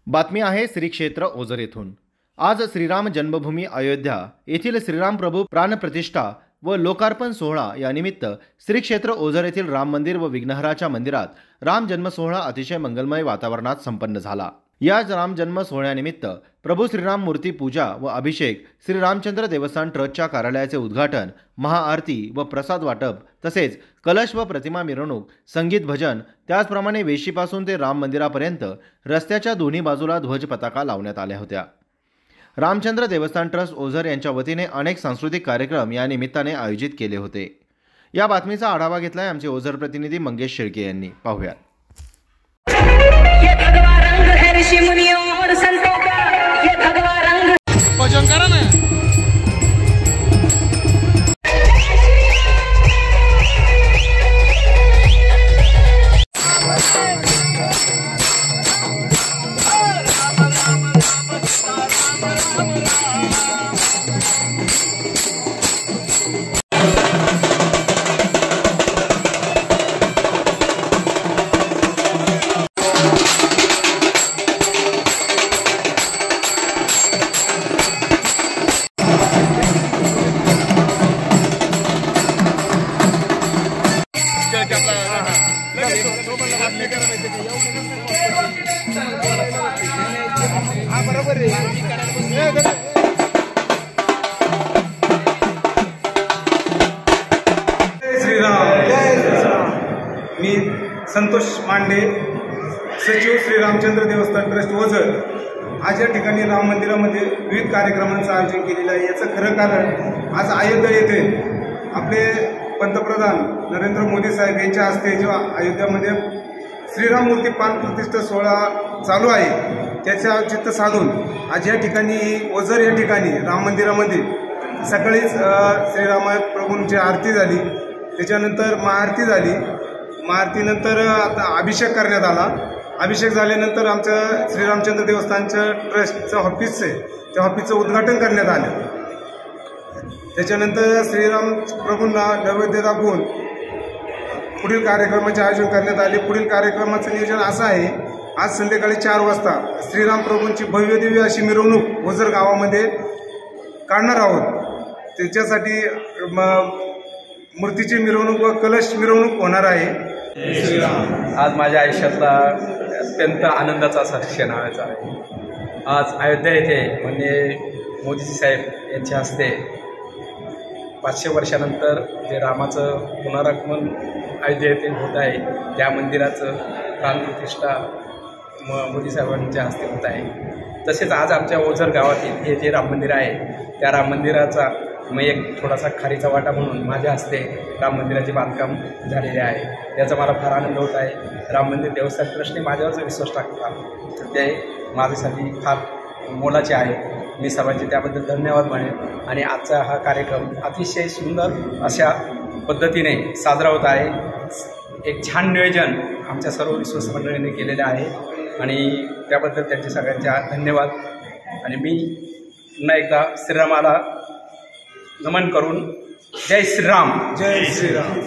बातमी आहे श्री क्षेत्र ओझर येथून। आज श्रीराम जन्मभूमी अयोध्या येथील श्रीराम प्रभू प्राणप्रतिष्ठा व लोकार्पण सोहळा या निमित्त श्री क्षेत्र ओझर येथील राम मंदिर व विघ्नहराच्या मंदिरात राम जन्म सोहळा अतिशय मंगलमय वातावरणात संपन्न झाला। या राम जन्म सोहळ्यानिमित्त प्रभू श्रीराम मूर्ती पूजा व अभिषेक, श्री रामचंद्र देवस्थान ट्रस्टच्या कार्यालयाचे उद्घाटन, महाआरती व प्रसाद वाटप तसेच कलश व प्रतिमा मिरवणूक, संगीत भजन, त्याचप्रमाणे वेशीपासून ते राम मंदिरापर्यंत रस्त्याच्या दोन्ही बाजूला ध्वज पताका लावण्यात आल्या होत्या। रामचंद्र देवस्थान ट्रस्ट ओझर यांच्या वतीने अनेक सांस्कृतिक कार्यक्रम या निमित्ताने आयोजित केले होते। या बातमीचा आढावा घेतलाय आमचे ओझर प्रतिनिधी मंगेश शेळके यांनी। पाहूया। ऋषि मुनियों और संतों का ये भगवा रंग भजन करा ना। मी संतोष मांडे, सचिव श्री रामचंद्र देवस्थान ट्रस्ट ओझर। आज या ठिकाणी राम मंदिरामध्ये विविध कार्यक्रमांचं आयोजन केलेलं आहे। याचं खरं कारण आज अयोध्या येथे आपले पंतप्रधान नरेंद्र मोदी साहेब यांच्या हस्ते जेव्हा अयोध्यामध्ये श्रीराम मूर्ती प्राणप्रतिष्ठा सोहळा चालू आहे, त्याचे औचित्य साधून आज या ठिकाणी ओझर या ठिकाणी राम मंदिरामध्ये सकाळीच श्रीराम प्रभूंची आरती झाली, त्याच्यानंतर महाआरती झाली। महाआरतीनंतर आता अभिषेक करण्यात आला। अभिषेक झाल्यानंतर आमचं श्रीरामचंद्र देवस्थानचं ट्रस्टचं ऑफिस आहे, त्या ऑफिसचं उद्घाटन करण्यात आलं। त्याच्यानंतर श्रीराम प्रभूंना नैवेद्य दाखवून पुढील कार्यक्रमाचे आयोजन करण्यात आले। पुढील कार्यक्रमाचं नियोजन असं आहे, आज संध्याकाळी 4 वाजता श्रीराम प्रभूंची भव्य दिव्य अशी मिरवणूक ओझर गावामध्ये काढणार आहोत। त्याच्यासाठी मूर्तीची मिरवणूक व कलश मिरवणूक होणार आहे। आज माझ्या आयुष्यातला अत्यंत आनंदाचा असा क्षण आहे। आज अयोध्या येथे म्हणजे मोदीजी साहेब यांच्या हस्ते 500 वर्षानंतर जे रामाचं पुनरागमन अयोध्या येथे होत आहे, त्या मंदिराचं प्राणप्रतिष्ठा मोदी साहेबांच्या हस्ते होत आहे। तसेच आज आमच्या ओझर गावातील हे जे राम मंदिर आहे, त्या राम मंदिराचा मी एक थोडासा खारीचा वाटा म्हणून माझ्या हस्ते राम मंदिराचे बांधकाम झालेले आहे। याचा मला फार आनंद होत आहे। राम मंदिर देवस्थान ट्रस्टने माझ्यावरच विश्वास टाकला, तर ते माझ्यासाठी फार मोलाचे आहे। मी सर्वांचे त्याबद्दल धन्यवाद मानेन। आणि आजचा हा कार्यक्रम अतिशय सुंदर अशा पद्धतीने साजरा होत आहे। एक छान नियोजन आमच्या सर्व विश्वास मंडळीने केलेलं आहे आणि त्याबद्दल त्यांचे सगळ्यांचे धन्यवाद। आणि मी पुन्हा एकदा श्रीरामाला नमन करून जय श्रीराम। जय श्रीराम।